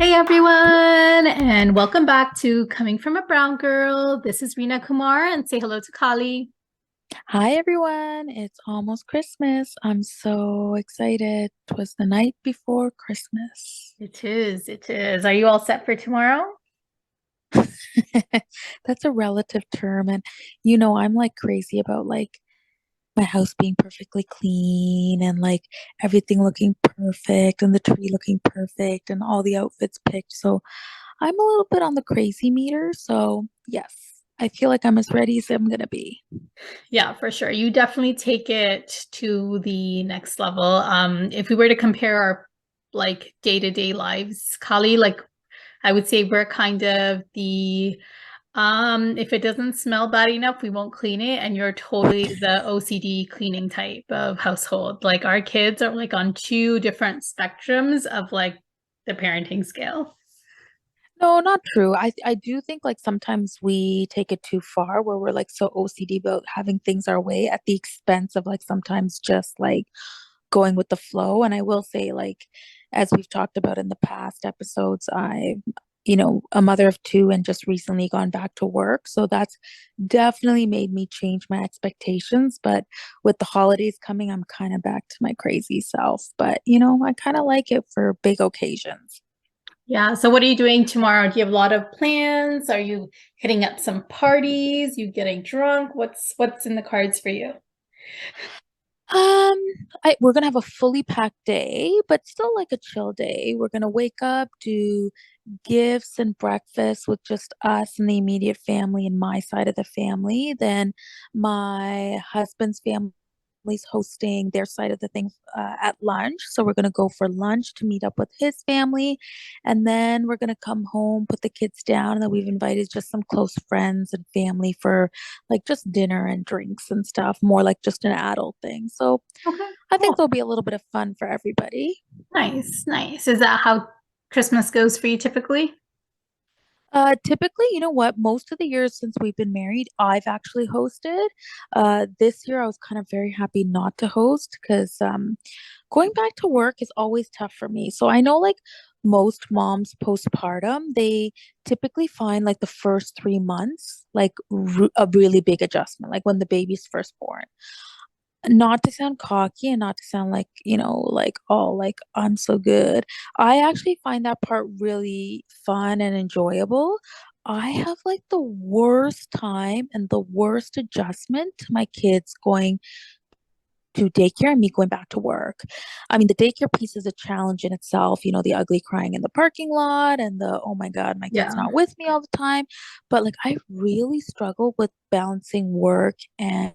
Hey everyone, and welcome back to Coming from a Brown Girl. This is Rina Kumar, and say hello to Kali. Hi everyone, it's almost Christmas. I'm so excited. It was the night before Christmas. It is. Are you all set for tomorrow? That's a relative term. And I'm like crazy about like my house being perfectly clean and like everything looking perfect and the tree looking perfect and all the outfits picked. So I'm a little bit on the crazy meter. So yes, I feel like I'm as ready as I'm gonna be. Yeah, for sure. You definitely take it to the next level. If we were to compare our like day-to-day lives, Kali, like I would say we're kind of the if it doesn't smell bad enough, we won't clean it. And you're totally the OCD cleaning type of household. Like our kids are like on two different spectrums of like the parenting scale. No, not true. I do think like sometimes we take it too far where we're like so OCD about having things our way at the expense of like sometimes just like going with the flow. And I will say like as we've talked about in the past episodes, a mother of two and just recently gone back to work. So that's definitely made me change my expectations. But with the holidays coming, I'm kind of back to my crazy self. But I kind of like it for big occasions. Yeah. So what are you doing tomorrow? Do you have a lot of plans? Are you hitting up some parties? You getting drunk? What's in the cards for you? Um, we're gonna have a fully packed day, but still like a chill day. We're gonna wake up, do gifts and breakfast with just us and the immediate family and my side of the family. Then my husband's family's hosting their side of the thing at lunch. So we're going to go for lunch to meet up with his family. And then we're going to come home, put the kids down. And then we've invited just some close friends and family for like just dinner and drinks and stuff, more like just an adult thing. So Okay, I think cool. there'll be a little bit of fun for everybody. Nice, nice. Is that how Christmas goes for you typically? Typically, you know what? Most of the years since we've been married, I've actually hosted. This year I was kind of very happy not to host because going back to work is always tough for me. So I know like most moms postpartum, they typically find like the first 3 months like a really big adjustment, like when the baby's first born. Not to sound cocky and not to sound like, like, oh, like I'm so good. I actually find that part really fun and enjoyable. I have like the worst time and the worst adjustment to my kids going to daycare and me going back to work. I mean, the daycare piece is a challenge in itself, the ugly crying in the parking lot and the, oh my God, my kid's Yeah. not with me all the time. But like, I really struggle with balancing work and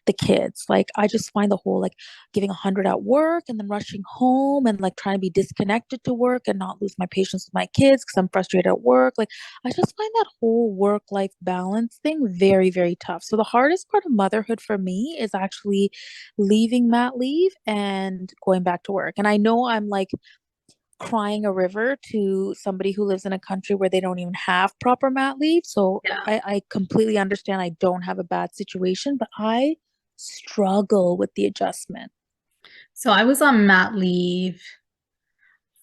the kids. Like, I just find the whole like giving 100 at work and then rushing home and like trying to be disconnected to work and not lose my patience with my kids because I'm frustrated at work. Like, I just find that whole work life balance thing very, very tough. So, the hardest part of motherhood for me is actually leaving mat leave and going back to work. And I know I'm like crying a river to somebody who lives in a country where they don't even have proper mat leave. So Yeah. I completely understand I don't have a bad situation, but I struggle with the adjustment. So I was on mat leave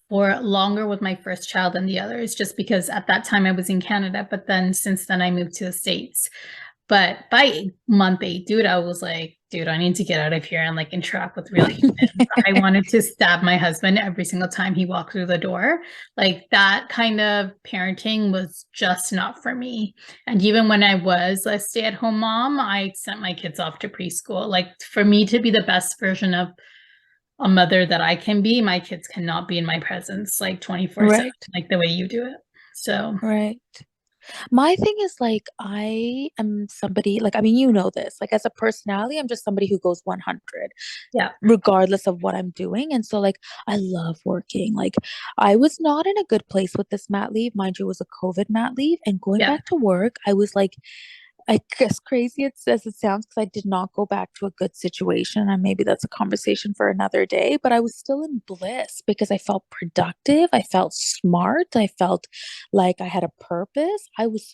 for longer with my first child than the others, just because at that time I was in Canada, but then since then I moved to the States. But by month eight, dude, I was like, dude, I need to get out of here and like interact with real humans. I wanted to stab my husband every single time he walked through the door. Like that kind of parenting was just not for me. And even when I was a stay-at-home mom, I sent my kids off to preschool. Like for me to be the best version of a mother that I can be, my kids cannot be in my presence like 24/7, Right, like the way you do it. So, right. My thing is like I am somebody like I mean you know this like as a personality I'm just somebody who goes 100 yeah, regardless of what I'm doing. And so like I love working. Like I was not in a good place with this mat leave. Mind you, it was a COVID mat leave. And going yeah. back to work, I was like I guess crazy as it sounds, because I did not go back to a good situation, and maybe that's a conversation for another day, but I was still in bliss because I felt productive, I felt smart, I felt like I had a purpose.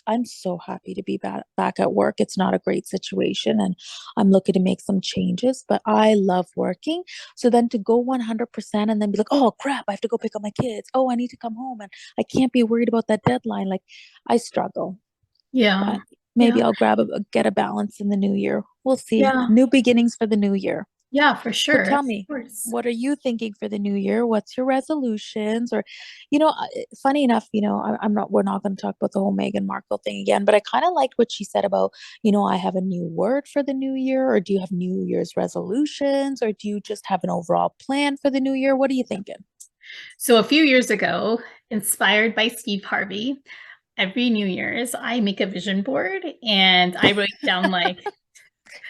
I'm so happy to be back at work. It's not a great situation, and I'm looking to make some changes, but I love working. So then to go 100% and then be like, oh crap, I have to go pick up my kids. Oh, I need to come home and I can't be worried about that deadline. Like I struggle, Yeah. but maybe Yeah. I'll get a balance in the new year. We'll see. Yeah. New beginnings for the new year. Yeah, for But sure. Of tell me, course. what are you thinking for the new year? What's your resolutions? Or, funny enough, I'm not, we're not going to talk about the whole Meghan Markle thing again, but I kind of liked what she said about, I have a new word for the new year. Or do you have New Year's resolutions? Or do you just have an overall plan for the new year? What are you thinking? So a few years ago, inspired by Steve Harvey, every New Year's I make a vision board and I write down like,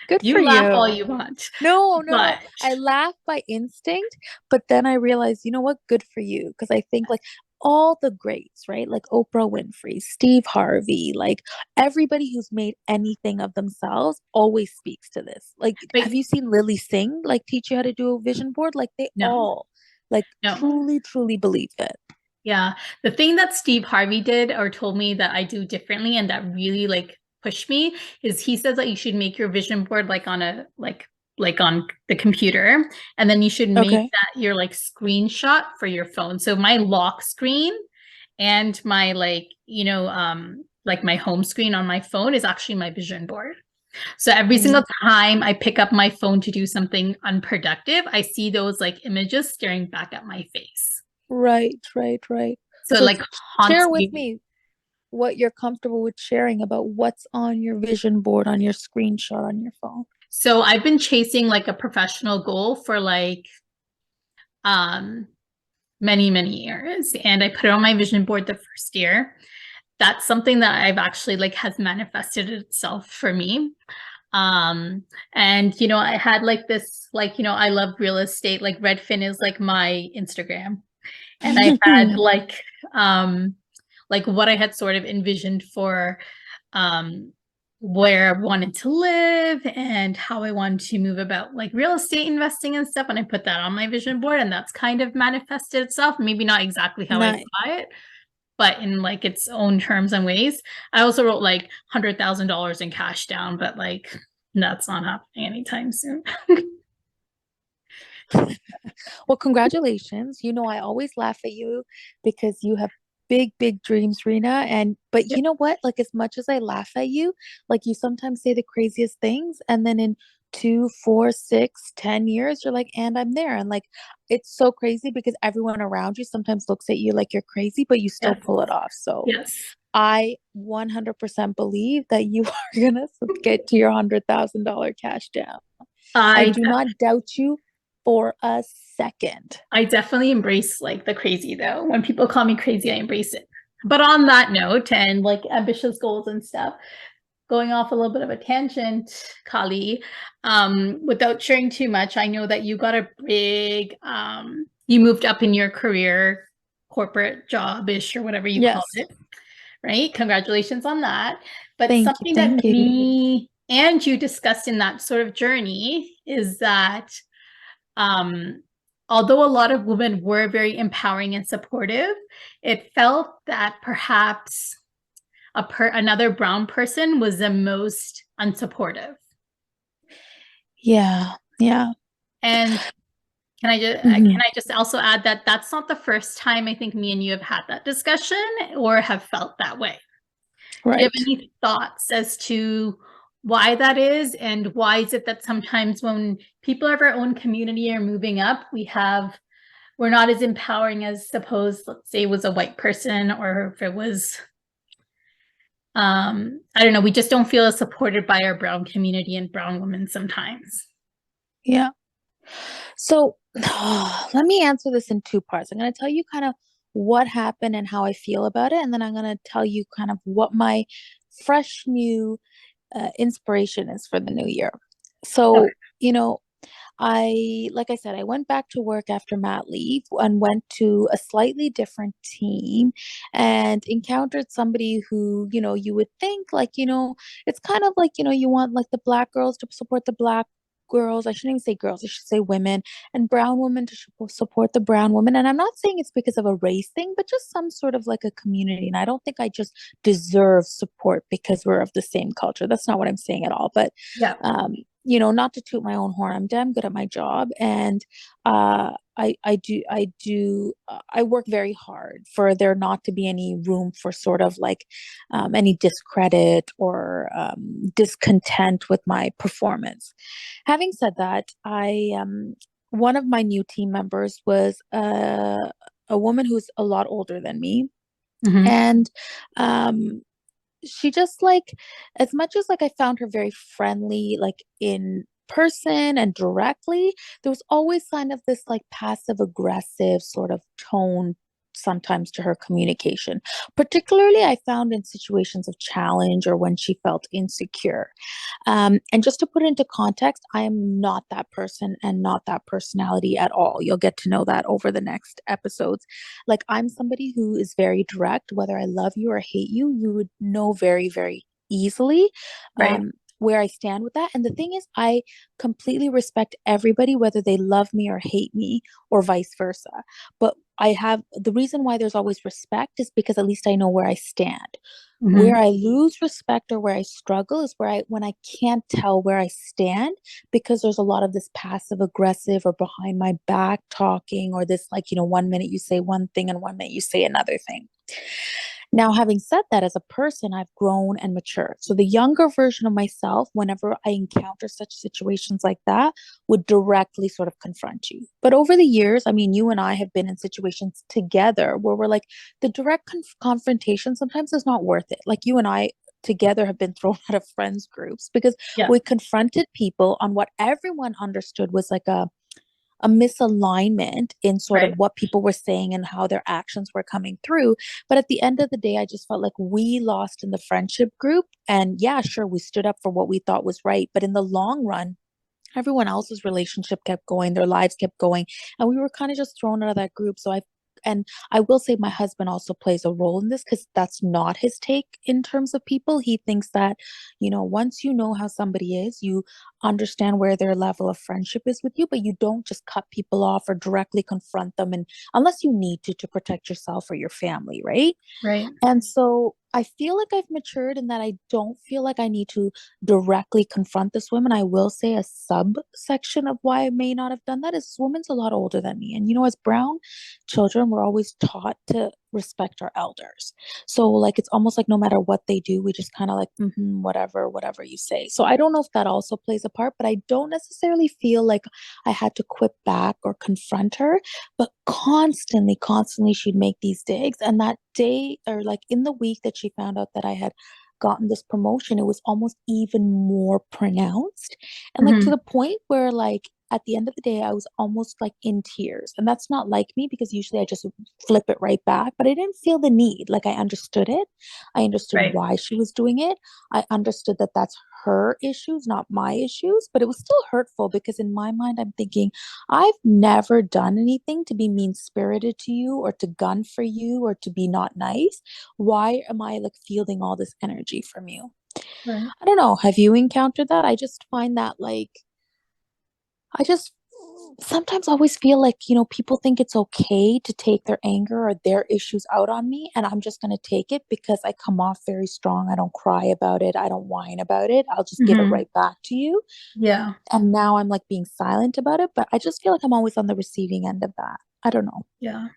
Good for you laugh all you. you want, No, no, no. but I laugh by instinct, but then I realize, you know what? Good for you. Because I think like all the greats, right? Like Oprah Winfrey, Steve Harvey, like everybody who's made anything of themselves always speaks to this. Like, have wait, you seen Lily Singh like teach you how to do a vision board? Like they no, all like no. truly, truly believe it. Yeah. The thing that Steve Harvey did or told me that I do differently and that really like pushed me is he says that you should make your vision board like on a like on the computer and then you should make Okay. that your like screenshot for your phone. So my lock screen and my like my home screen on my phone is actually my vision board. So every single Mm, time I pick up my phone to do something unproductive, I see those like images staring back at my face. right, right, right. So it So like haunts share with me. me what you're comfortable with sharing about what's on your vision board, on your screenshot on your phone. So I've been chasing like a professional goal for like um many years and I put it on my vision board the first year. That's something that I've actually like has manifested itself for me. And I had like this like I love real estate, like Redfin is like my Instagram. And I had like what I had sort of envisioned for um where I wanted to live and how I wanted to move about like real estate investing and stuff. And I put that on my vision board and that's kind of manifested itself. Maybe not exactly how I Nice. saw it, but in like its own terms and ways. I also wrote like $100,000 in cash down, but like that's not happening anytime soon. Well, congratulations. I always laugh at you because you have big, big dreams, Rena. But Yeah. you know what? Like, as much as I laugh at you, like, you sometimes say the craziest things. And then in 2, 4, 6, 10 years, you're like, and I'm there. And like, it's so crazy because everyone around you sometimes looks at you like you're crazy, but you still Yes. pull it off. So Yes. I 100% believe that you are going to get to your $100,000 cash down. I I do not doubt you for a second. I definitely embrace like the crazy though. When people call me crazy, I embrace it. But on that note, and like ambitious goals and stuff, going off a little bit of a tangent, Kali, without sharing too much, I know that you got a big, you moved up in your career, corporate job-ish or whatever you call Yes. it, right? Congratulations on that. But Thank you. something that Thank you. me and you discussed in that sort of journey is that um, although a lot of women were very empowering and supportive, it felt that perhaps another brown person was the most unsupportive. Yeah. Yeah. And can Hmm. I just also add that that's not the first time I think me and you have had that discussion or have felt that way. Do you have Right. any thoughts as to why that is and why is it that sometimes when people of our own community are moving up, we're not as empowering as suppose, let's say it was a white person or if it was I don't know, we just don't feel as supported by our brown community and brown women sometimes. Yeah. So let me answer this in two parts. I'm going to tell you kind of what happened and how I feel about it. And then I'm going to tell you kind of what my fresh new inspiration is for the new year. Okay. So, like I said, I went back to work after mat leave and went to a slightly different team and encountered somebody who, you would think like, it's kind of like, you want like the black girls to support the black girls. I shouldn't even say girls, I should say women, and brown women to support the brown women. And I'm not saying it's because of a race thing, but just some sort of like a community. And I don't think I just deserve support because we're of the same culture. That's not what I'm saying at all. But Yeah. um, not to toot my own horn, I'm damn good at my job, and I work very hard for there not to be any room for sort of like any discredit or discontent with my performance. Having said that, I one of my new team members was a woman who's a lot older than me, Hmm. and um, she just like, as much as like I found her very friendly like in person and directly, there was always kind of this like passive aggressive sort of tone sometimes to her communication, particularly I found in situations of challenge or when she felt insecure. And just to put it into context, I am not that person and not that personality at all. You'll get to know that over the next episodes. Like, I'm somebody who is very direct. Whether I love you or hate you, you would know very, very easily Right. where I stand with that. And the thing is, I completely respect everybody, whether they love me or hate me or vice versa. But I have the reason why there's always respect is because at least I know where I stand. Where Hmm. I lose respect or where I struggle is where I when I can't tell where I stand because there's a lot of this passive aggressive or behind my back talking or this like, 1 minute you say one thing and 1 minute you say another thing. Now, having said that, as a person, I've grown and matured. So the younger version of myself, whenever I encounter such situations like that, would directly sort of confront you. But over the years, I mean, you and I have been in situations together where we're like, the direct confrontation sometimes is not worth it. Like you and I together have been thrown out of friends groups because Yeah. we confronted people on what everyone understood was like a misalignment in sort of Right. what people were saying and how their actions were coming through. But at the end of the day, I just felt like we lost in the friendship group. And yeah, sure, we stood up for what we thought was right. But in the long run, everyone else's relationship kept going, their lives kept going, and we were kind of just thrown out of that group. And I will say my husband also plays a role in this because that's not his take in terms of people. He thinks that, once you know how somebody is, you understand where their level of friendship is with you, but you don't just cut people off or directly confront them, and unless you need to protect yourself or your family, right? Right. And so I feel like I've matured in that I don't feel like I need to directly confront this woman. I will say a subsection of why I may not have done that is this woman's a lot older than me. And, as brown children, we're always taught to respect our elders. So, like, it's almost like no matter what they do, we just kind of like, whatever you say. So, I don't know if that also plays a part, but I don't necessarily feel like I had to quip back or confront her, but constantly she'd make these digs. And that day, or like in the week that she found out that I had gotten this promotion, it was almost even more pronounced. And like to Hmm. the point where like at the end of the day, I was almost like in tears. And that's not like me because usually I just flip it right back, but I didn't feel the need. Like I understood it. I understood Right. why she was doing it. I understood that that's her issues, not my issues, but it was still hurtful because in my mind, I'm thinking, I've never done anything to be mean spirited to you or to gun for you or to be not nice. Why am I like fielding all this energy from you? Right. I don't know. Have you encountered that? I just find that like, I just sometimes always feel like, people think it's okay to take their anger or their issues out on me. And I'm just going to take it because I come off very strong. I don't cry about it. I don't whine about it. I'll just give it Hmm. right back to you. Yeah. And now I'm like being silent about it. But I just feel like I'm always on the receiving end of that. I don't know. Yeah.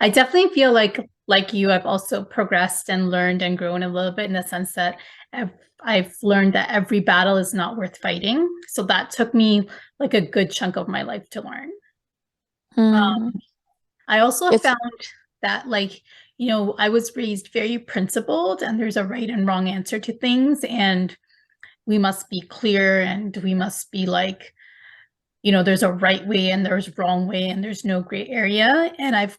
I definitely feel like you, I've also progressed and learned and grown a little bit in the sense that I've, I've learned that every battle is not worth fighting. So that took me like a good chunk of my life to learn. Mm, I also it's found that I was raised very principled and there's a right and wrong answer to things and we must be clear and we must be there's a right way and there's wrong way and there's no gray area. And I've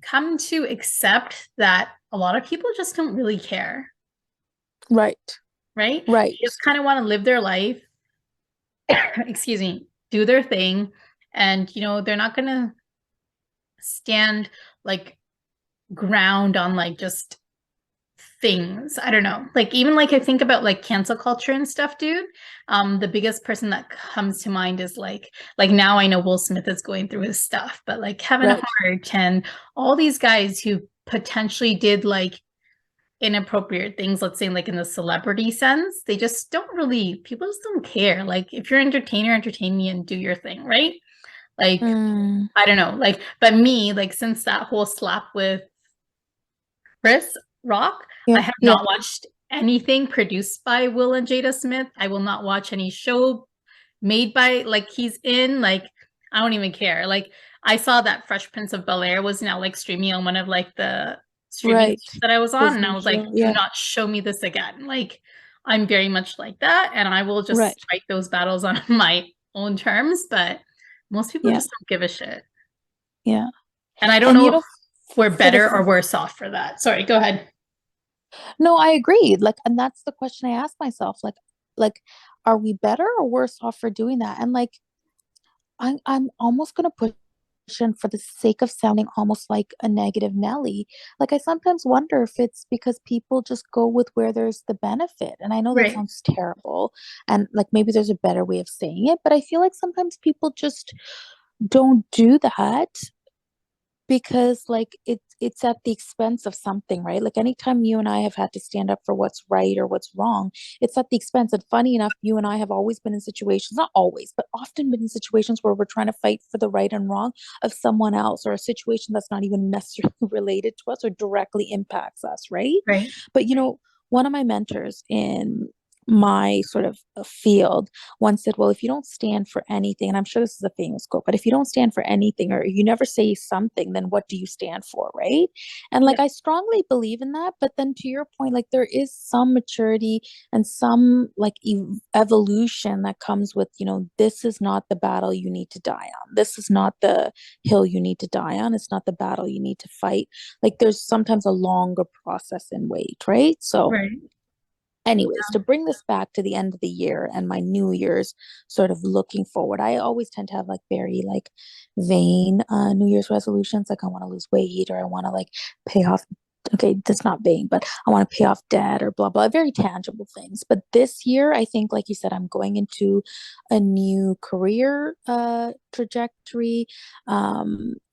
come to accept that a lot of people just don't really care, right, right? They right, just kind of want to live their life, excuse me, do their thing, and they're not gonna stand like ground on like just things. I don't know. Like even like I think about like cancel culture and stuff, dude. The biggest person that comes to mind is like now I know Will Smith is going through his stuff, but like Kevin Right. Hart and all these guys who potentially did like inappropriate things, let's say like in the celebrity sense, they just don't really, people just don't care. Like if you're an entertainer, entertain me and do your thing, right? Like Mm, I don't know, like but me, like since that whole slap with Chris Rock, I yep, have yep, not watched anything produced by Will and Jada Smith. I will not watch any show made by like he's in. Like I don't even care. Like I saw that Fresh Prince of Bel-Air was now like streaming on one of like the streaming right. sites that I was on, and I Disney was like, show. do Yeah, not show me this again. Like I'm very much like that, and I will right. just fight those battles on my own terms. But most people Yeah, just don't give a shit, yeah. and I don't And know you if know, we're for the better or worse off for that. Sorry, go ahead. no, I agree. Like, and that's the question I ask myself. Like, are we better or worse off for doing that? And like, I'm almost gonna push in for the sake of sounding almost like a negative Nelly. Like, I sometimes wonder if it's because people just go with where there's the benefit. And I know that Right. sounds terrible, and like maybe there's a better way of saying it, but I feel like sometimes people just don't do that because like it's at the expense of something, right? Like anytime you and I have had to stand up for what's right or what's wrong, it's at the expense. And funny enough, you and I have always been in situations, not always, but often been in situations where we're trying to fight for the right and wrong of someone else, or a situation that's not even necessarily related to us or directly impacts us, right? Right. But one of my mentors in my sort of field once said, well, if you don't stand for anything, and I'm sure this is a famous quote, but if you don't stand for anything or you never say something, then what do you stand for? Right. And Yeah. like, I strongly believe in that. But then to your point, like, there is some maturity and some like evolution that comes with, this is not the battle you need to die on. This is not the hill you need to die on. It's not the battle you need to fight. Like, there's sometimes a longer process and wait. Right. So, Right. anyways, to bring this back to the end of the year and my New Year's sort of looking forward, I always tend to have like very like vain New Year's resolutions. Like, I want to lose weight, or I want to like pay off. Okay, that's not vain, but I want to pay off debt or blah blah, very tangible things. But this year, I think, like you said, I'm going into a new career trajectory. I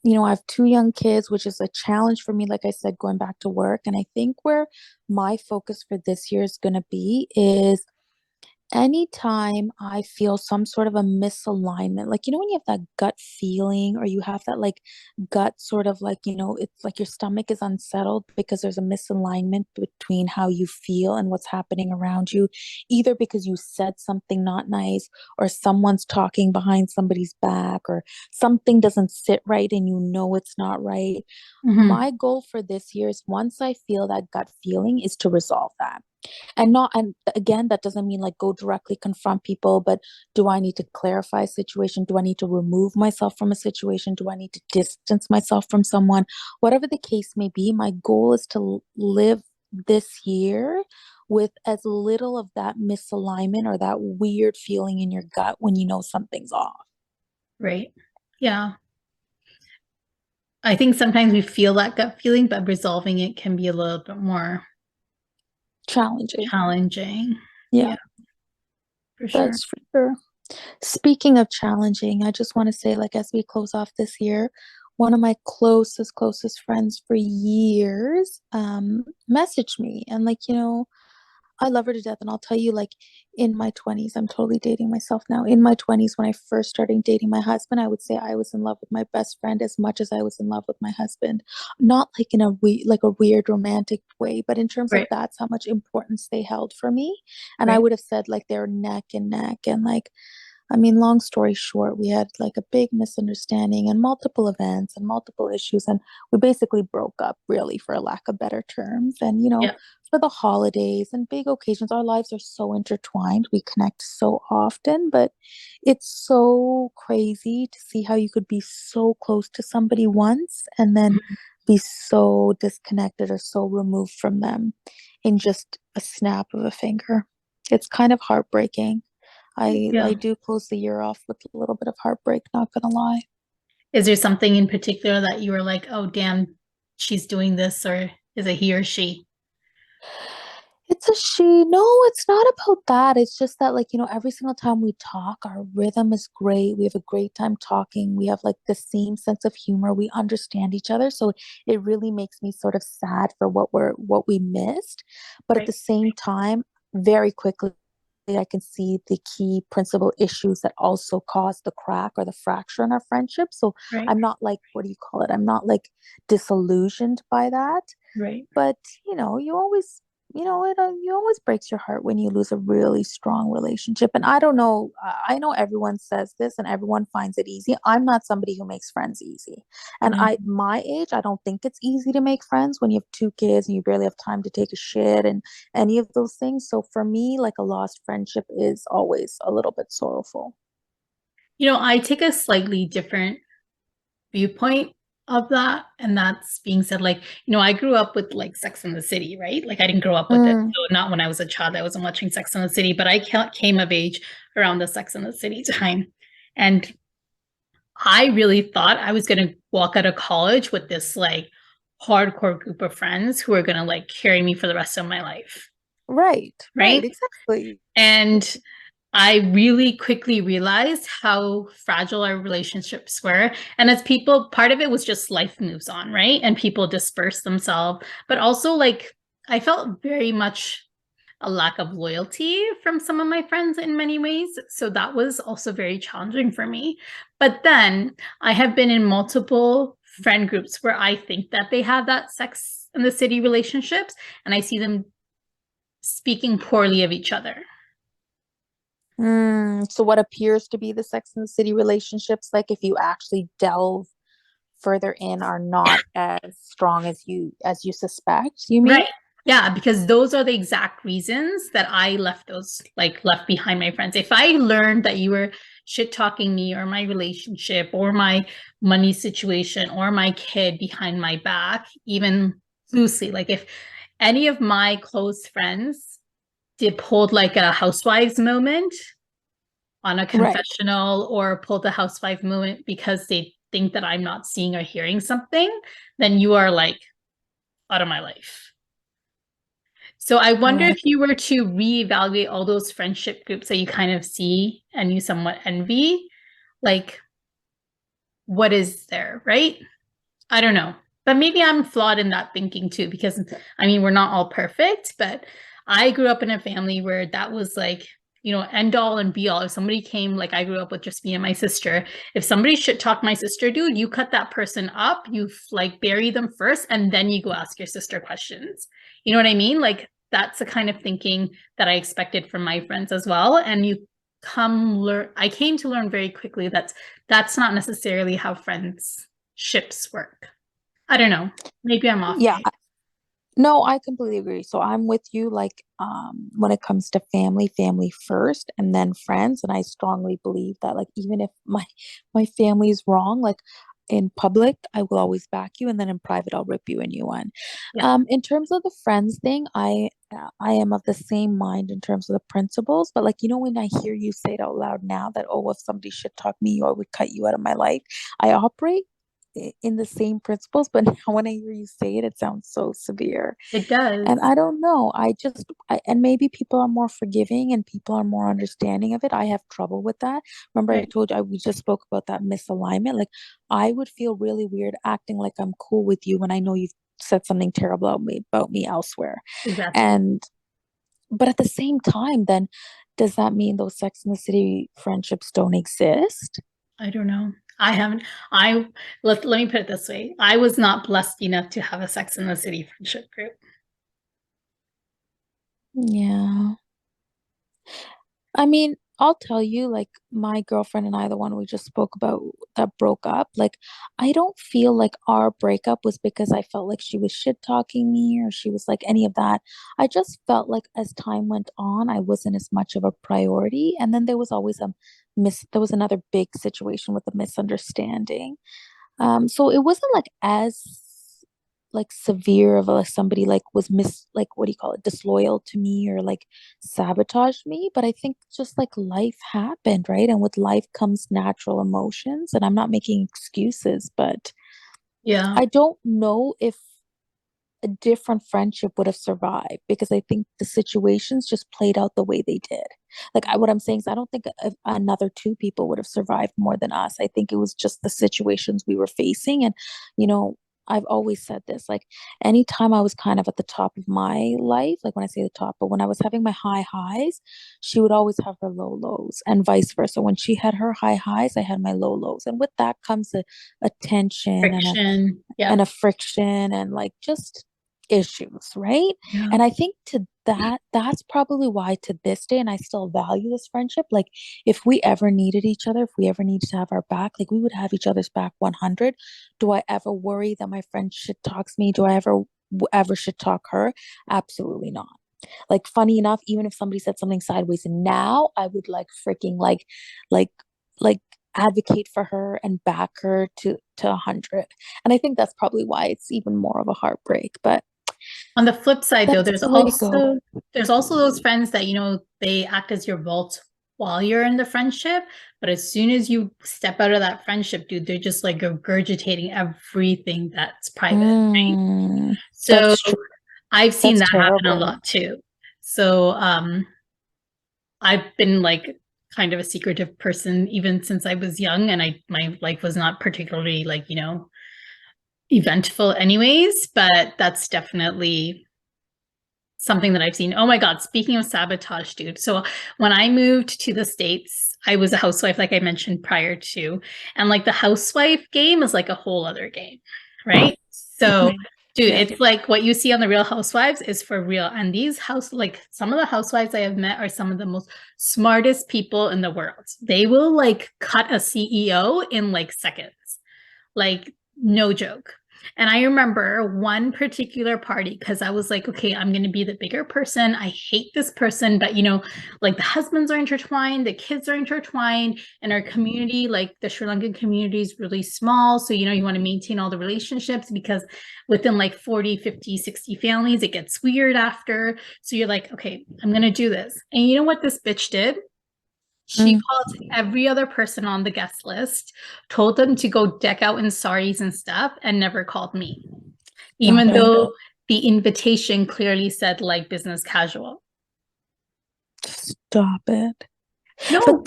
have two young kids, which is a challenge for me, like I said, going back to work. And I think where my focus for this year is going to be is anytime I feel some sort of a misalignment, like, when you have that gut feeling, or you have that like gut sort of like, it's like your stomach is unsettled because there's a misalignment between how you feel and what's happening around you, either because you said something not nice, or someone's talking behind somebody's back, or something doesn't sit right and it's not right. Hmm. My goal for this year is, once I feel that gut feeling, is to resolve that. And again, that doesn't mean like go directly confront people, but do I need to clarify a situation? Do I need to remove myself from a situation? Do I need to distance myself from someone? Whatever the case may be, my goal is to live this year with as little of that misalignment or that weird feeling in your gut when you know something's off. Right. Yeah. I think sometimes we feel that gut feeling, but resolving it can be a little bit more Challenging. challenging. Yeah, Yeah, for sure. that's for sure. Speaking of challenging, I just want to say, like, as we close off this year, one of my closest friends for years messaged me, and like, I love her to death. And I'll tell you, like, in my 20s, I'm totally dating myself now. In my 20s, when I first started dating my husband, I would say I was in love with my best friend as much as I was in love with my husband. Not like in a weird romantic way, but in terms of Right. that's how much importance they held for me. And I Right. would have said like they're neck and neck. And like, I mean, long story short, we had like a big misunderstanding and multiple events and multiple issues. And we basically broke up, really, for lack of better terms. And, Yeah. for the holidays and big occasions, our lives are so intertwined. We connect so often, but it's so crazy to see how you could be so close to somebody once and then Mhm. be so disconnected or so removed from them in just a snap of a finger. It's kind of heartbreaking. I Yeah. do close the year off with a little bit of heartbreak, not gonna lie. Is there something in particular that you were like, oh, damn, she's doing this, or is it he or she? It's a she. No, it's not about that. It's just that, like, every single time we talk, our rhythm is great. We have a great time talking. We have like the same sense of humor. We understand each other. So it really makes me sort of sad for what we missed. But at Right, the same time, very quickly, I can see the key principal issues that also caused the crack or the fracture in our friendship. So right, I'm not like, what do you call it? I'm not like disillusioned by that. right. But you always, you always breaks your heart when you lose a really strong relationship. And I don't know, I know everyone says this and everyone finds it easy. I'm not somebody who makes friends easy. And Mm. my age, I don't think it's easy to make friends when you have two kids and you barely have time to take a shit and any of those things. So for me, like a lost friendship is always a little bit sorrowful. I take a slightly different viewpoint of that. And that's being said, like, I grew up with like Sex and the City, right? Like, I didn't grow up with it. Mm, So not when I was a child, I wasn't watching Sex and the City, but I came of age around the Sex and the City time. And I really thought I was going to walk out of college with this like hardcore group of friends who are going to like carry me for the rest of my life, right, right? right, exactly. And I really quickly realized how fragile our relationships were. And as people, part of it was just life moves on, right? And people disperse themselves. But also, like, I felt very much a lack of loyalty from some of my friends in many ways. So that was also very challenging for me. But then I have been in multiple friend groups where I think that they have that Sex in the City relationships, and I see them speaking poorly of each other. So what appears to be the Sex and the City relationships, like if you actually delve further in, are not as strong as you suspect, you mean? Right. Yeah, because those are the exact reasons that I left those, like, left behind my friends. If I learned that you were shit talking me or my relationship or my money situation or my kid behind my back, even loosely, like if any of my close friends did pulled like a housewives moment on a Right. confessional or pulled a housewife moment because they think that I'm not seeing or hearing something, then you are like out of my life. So I wonder Right. if you were to reevaluate all those friendship groups that you kind of see and you somewhat envy, like what is there, right? I don't know. But maybe I'm flawed in that thinking too, because I mean, we're not all perfect, but I grew up in a family where that was like, end all and be all. If somebody came, like I grew up with just me and my sister, if somebody shit talked my sister, dude, you cut that person up, you like bury them first, and then you go ask your sister questions. You know what I mean? Like that's the kind of thinking that I expected from my friends as well. And I came to learn very quickly that's not necessarily how friendships work. I don't know. Maybe I'm off Yeah. base. No, I completely agree. So I'm with you, like, when it comes to family, family first, and then friends. And I strongly believe that, like, even if my family is wrong, like in public, I will always back you, and then in private, I'll rip you a new one. Yeah, In terms of the friends thing, I am of the same mind in terms of the principles. But like, when I hear you say it out loud now that, oh, if somebody should talk me, or would cut you out of my life, I operate in the same principles, but now when I hear you say it, it sounds so severe. it And does. I don't know. And maybe people are more forgiving and people are more understanding of it. I have trouble with that. Remember, I Right. told you we just spoke about that misalignment. Like, I would feel really weird acting like I'm cool with you when I know you've said something terrible about me elsewhere. Exactly. And but at the same time, then does that mean those Sex and the City friendships don't exist? I don't know. I haven't I let me put it this way. I was not blessed enough to have a Sex in the City friendship group. Yeah. I mean, I'll tell you, like, my girlfriend and I, the one we just spoke about that broke up, like, I don't feel like our breakup was because I felt like she was shit talking me or she was like any of that. I just felt like as time went on, I wasn't as much of a priority. And then there was always there was another big situation with a misunderstanding. So it wasn't like as like severe of like somebody like was like what do you call it, disloyal to me or like sabotaged me, but I think just like life happened, right? And with life comes natural emotions, and I'm not making excuses, but Yeah. I don't know if a different friendship would have survived because I think the situations just played out the way they did. Like what I'm saying is I don't think another two people would have survived more than us. I think it was just the situations we were facing. And, you know, I've always said this, like anytime I was kind of at the top of my life, like when I say the top, but when I was having my high highs, she would always have her low lows and vice versa. When she had her high highs, I had my low lows. And with that comes a tension Friction. and Yeah. a friction and like just issues, right? Yeah. And I think to that's probably why to this day, and I still value this friendship, like if we ever needed each other, if we ever needed to have our back, like we would have each other's back 100. Do I ever worry that my friend should talk to me? Do I ever should talk her? Absolutely not. Like funny enough, even if somebody said something sideways and now I would like freaking like like advocate for her and back her to 100. And I think that's probably why it's even more of a heartbreak. But On the flip side, though, that's the way to go. there's also those friends that they act as your vault while you're in the friendship, but as soon as you step out of that friendship, dude, they're just like regurgitating everything that's private. Mm, So that's true. I've seen That's that happen a terrible. lot too. So I've been like kind of a secretive person even since I was young, and my life was not particularly like, eventful anyways, but that's definitely something that I've seen. Oh my God, speaking of sabotage, dude. So when I moved to the States, I was a housewife, like I mentioned prior to, and like the housewife game is like a whole other game, right? So, Mhm. dude, Yeah. it's like what you see on the Real Housewives is for real. And like some of the housewives I have met are some of the most smartest people in the world. They will like cut a CEO in like seconds. Like, no joke. And I remember one particular party because I was like, okay, I'm going to be the bigger person. I hate this person, but like the husbands are intertwined, the kids are intertwined, and our community, like the Sri Lankan community, is really small. So, you want to maintain all the relationships because within like 40, 50, 60 families, it gets weird after. So you're like, okay, I'm going to do this. And you know what this bitch did? She Mm, called every other person on the guest list, told them to go deck out in saris and stuff, and never called me, stop even it. though the invitation clearly said like business casual. Stop it. But No,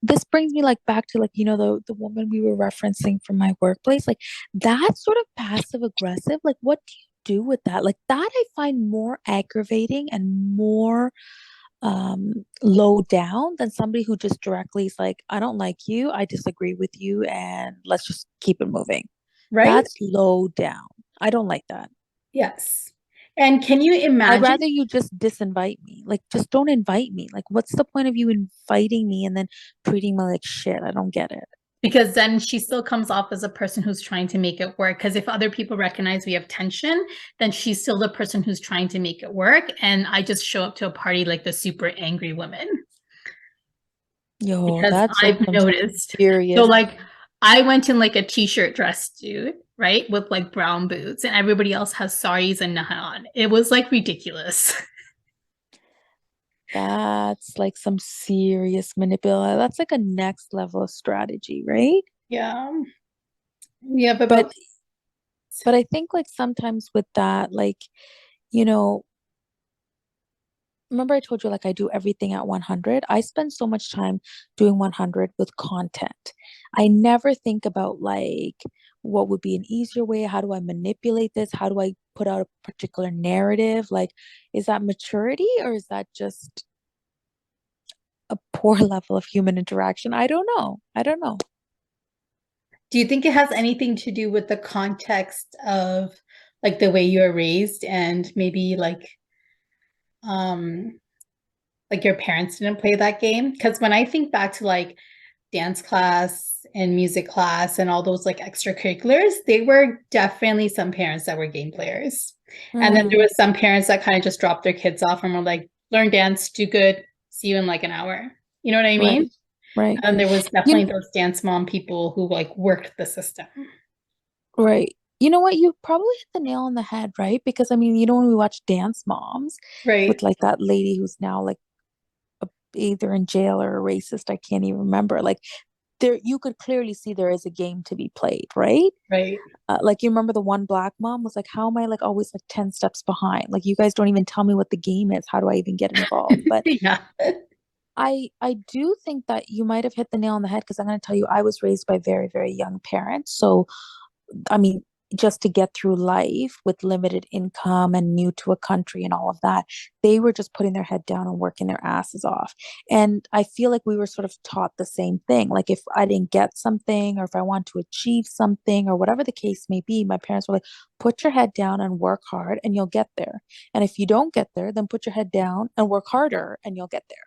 this brings me like back to like, the woman we were referencing from my workplace, like that sort of passive aggressive, like what do you do with that? Like that I find more aggravating and more low down than somebody who just directly is like, I don't like you, I disagree with you, and let's just keep it moving. right? That's low down. I don't like that. Yes. And can you I'd imagine? rather you just disinvite me. Like, just don't invite me. Like, what's the point of you inviting me and then treating me like shit? I don't get it. Because then she still comes off as a person who's trying to make it work. Because if other people recognize we have tension, then she's still the person who's trying to make it work. And I just show up to a party like the super angry woman. Yo, Because that's like I've some noticed. So serious. like I went in like a t-shirt dress, dude, right? With like brown boots, and everybody else has saris and naha on. It was like ridiculous. That's like some serious manipulation. That's like a next level of strategy, right? Yeah. We have But about but I think like sometimes with that, like, you know, remember I told you like I do everything at 100. I spend so much time doing 100 with content. I never think about like what would be an easier way? How do I manipulate this? How do I put out a particular narrative? Like, is that maturity or is that just a poor level of human interaction? I don't know. I don't know. Do you think it has anything to do with the context of like the way you were raised and maybe um like your parents didn't play that game? Because when I think back to like dance class and music class and all those like extracurriculars, they were definitely some parents that were game players. And then there Mm, was some parents that kind of just dropped their kids off and were like, learn dance, do good, see you in like an hour. You know what I right, mean? right. And there was You definitely those dance mom people who like worked the system. right. You know what? You probably hit the nail on the head, right? Because I mean, when we watch Dance Moms with Right. like that lady who's now like either in jail or a racist, I can't even remember. Like there, you could clearly see there is a game to be played, right? Right. Like you remember the one black mom was like, "How am I like always like 10 steps behind? Like you guys don't even tell me what the game is. How do I even get involved?" But Yeah. I do think that you might have hit the nail on the head because I'm going to tell you, I was raised by very, very young parents. So I mean, just to get through life with limited income and new to a country and all of that, they were just putting their head down and working their asses off. And I feel like we were sort of taught the same thing. Like if I didn't get something or if I want to achieve something or whatever the case may be, my parents were like, put your head down and work hard and you'll get there. And if you don't get there, then put your head down and work harder and you'll get there.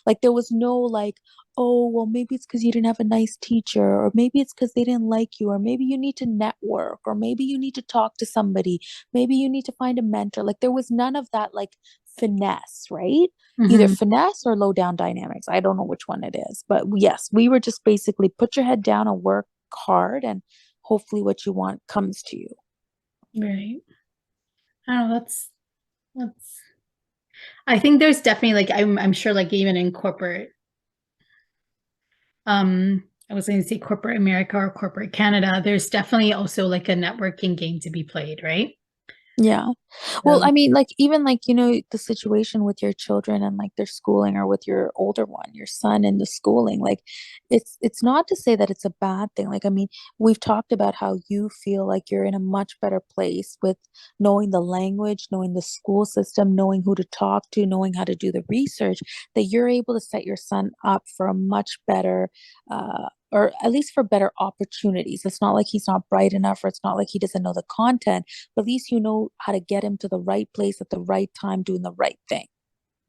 Like there was no like, oh, well, maybe it's because you didn't have a nice teacher, or maybe it's because they didn't like you, or maybe you need to network, or maybe you need to talk to somebody, maybe you need to find a mentor. Like there was none of that like finesse, right? Either Hmm. finesse or low down dynamics. I don't know which one it is, but yes, we were just basically put your head down and work hard, and hopefully what you want comes to you. Right. I don't know. That's. I think there's definitely like I'm sure like even in corporate, I was going to say corporate America or corporate Canada, there's definitely also like a networking game to be played, right? Yeah. Well, So, I mean, like even like, the situation with your children and like their schooling or with your older one, your son and the schooling, like it's not to say that it's a bad thing. Like, I mean, we've talked about how you feel like you're in a much better place with knowing the language, knowing the school system, knowing who to talk to, knowing how to do the research, that you're able to set your son up for a much better or at least for better opportunities. It's not like he's not bright enough or it's not like he doesn't know the content, but at least you know how to get him to the right place at the right time doing the right thing,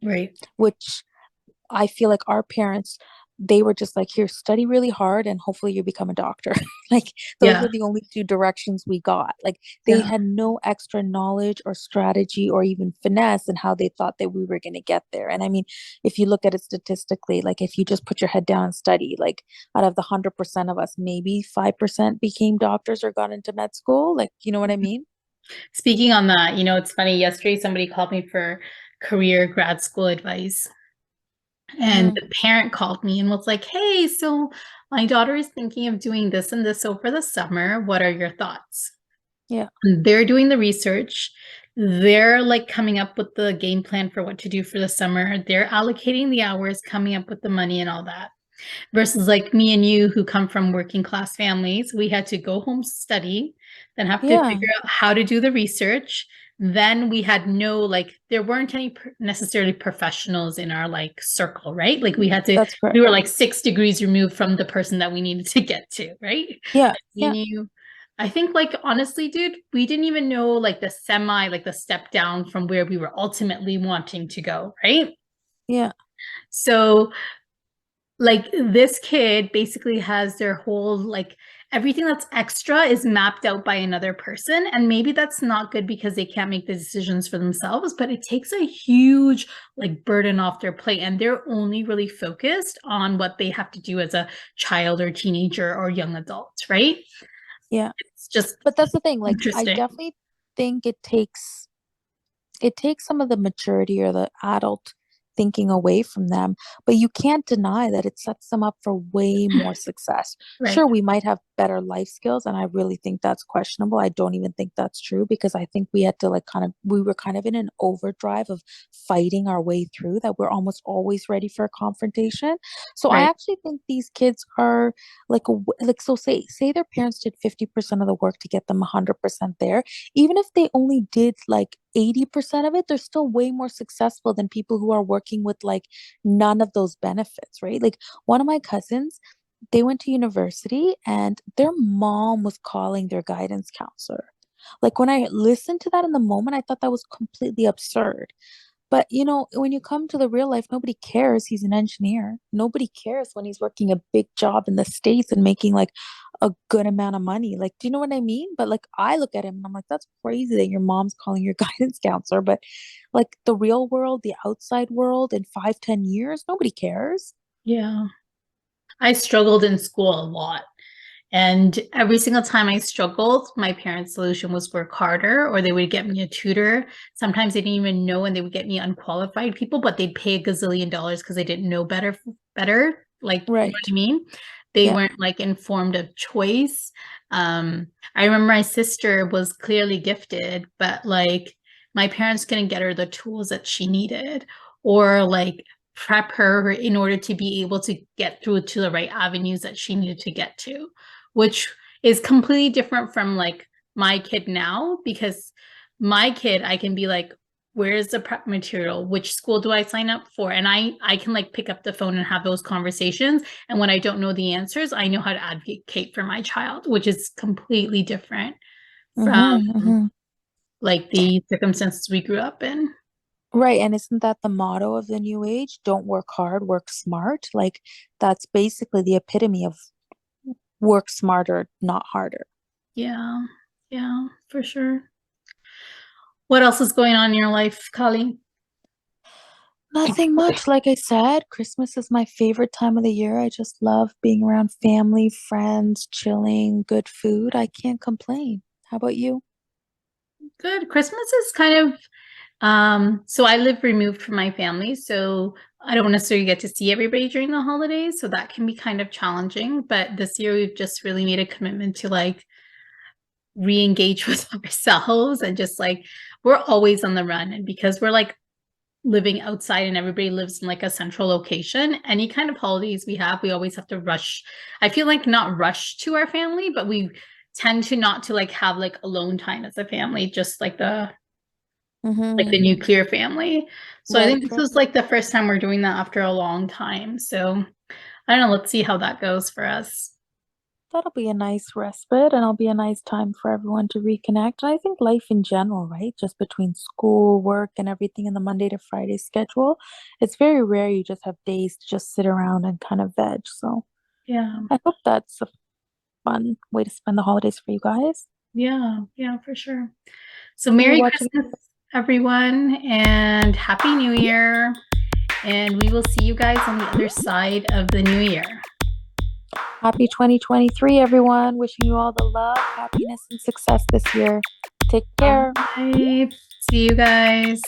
right. which I feel like our parents, they were just like, here, study really hard and hopefully you become a doctor. Like those Yeah. were the only two directions we got. Like they Yeah. had no extra knowledge or strategy or even finesse in how they thought that we were going to get there. And I mean, if you look at it statistically, like if you just put your head down and study, like out of the 100% of us, maybe 5% became doctors or got into med school. Like, you know what I mean? Speaking on that, it's funny. Yesterday, somebody called me for career grad school advice. And Mm-hmm. the parent called me and was like, "Hey, so my daughter is thinking of doing this and this over the summer. What are your thoughts?" Yeah. And they're doing the research. They're like coming up with the game plan for what to do for the summer. They're allocating the hours, coming up with the money and all that. Versus like me and you who come from working class families, we had to go home, study, then have to Yeah. figure out how to do the research. Then we had no like there weren't any necessarily professionals in our like circle, right? Like That's we correct. were like 6 degrees removed from the person that we needed to get to, right? Yeah. We Yeah. knew. I think like honestly, dude, we didn't even know like the step down from where we were ultimately wanting to go, right? Yeah. So like this kid basically has their whole like everything that's extra is mapped out by another person, and maybe that's not good because they can't make the decisions for themselves, but it takes a huge like burden off their plate and they're only really focused on what they have to do as a child or teenager or young adult, right? Yeah. It's just But that's the thing. Like, I interesting. definitely think it takes some of the maturity or the adult thinking away from them, but you can't deny that it sets them up for way more success. Right. Sure, we might have better life skills, and I really think that's questionable. I don't even think that's true because I think we had to like we were kind of in an overdrive of fighting our way through that we're almost always ready for a confrontation. So I Right. actually think these kids are like so say their parents did 50% of the work to get them 100% there. Even if they only did like 80% of it, they're still way more successful than people who are working with like none of those benefits, right? Like one of my cousins, they went to university and their mom was calling their guidance counselor. Like when I listened to that in the moment, I thought that was completely absurd. But when you come to the real life, nobody cares. He's an engineer. Nobody cares when he's working a big job in the States and making like a good amount of money. Like, do you know what I mean? But like, I look at him and I'm like, that's crazy that your mom's calling your guidance counselor. But like the real world, the outside world in 5, 10 years, nobody cares. Yeah. I struggled in school a lot. And every single time I struggled, my parents' solution was work harder, or they would get me a tutor. Sometimes they didn't even know, and they would get me unqualified people, but they'd pay a gazillion dollars because they didn't know better. Like, you know what Right. I mean? They Yeah. weren't like informed of choice. I remember my sister was clearly gifted, but like my parents couldn't get her the tools that she needed, or like prep her in order to be able to get through to the right avenues that she needed to get to, which is completely different from like my kid now, because my kid, I can be like, where's the prep material? Which school do I sign up for? And I can like pick up the phone and have those conversations. And when I don't know the answers, I know how to advocate for my child, which is completely different from Mm-hmm, mm-hmm. like the circumstances we grew up in. Right. And isn't that the motto of the new age? Don't work hard, work smart. Like that's basically the epitome of work smarter, not harder. Yeah, yeah, for sure. What else is going on in your life, Colleen? Nothing much. Like I said, Christmas is my favorite time of the year. I just love being around family, friends, chilling, good food. I can't complain. How about you? Good. Christmas is kind of so I live removed from my family, so I don't necessarily get to see everybody during the holidays, so that can be kind of challenging. But this year we've just really made a commitment to like re-engage with ourselves, and just like we're always on the run, and because we're like living outside and everybody lives in like a central location, any kind of holidays we have, we always have to rush. I feel like not rush to our family, but we tend to not to like have like alone time as a family, just like the Mm-hmm. nuclear family. So I Right, think this right. was like the first time we're doing that after a long time. So I don't know, let's see how that goes for us. That'll be a nice respite and it'll be a nice time for everyone to reconnect. And I think life in general, right? Just between school, work, and everything in the Monday to Friday schedule, it's very rare you just have days to just sit around and kind of veg. So Yeah. I hope that's a fun way to spend the holidays for you guys. Yeah, yeah, for sure. So What are you Merry watching? Christmas, everyone, and Happy New Year. And we will see you guys on the other side of the new year. Happy 2023, everyone. Wishing you all the love, happiness, and success this year. Take care. Bye. See you guys.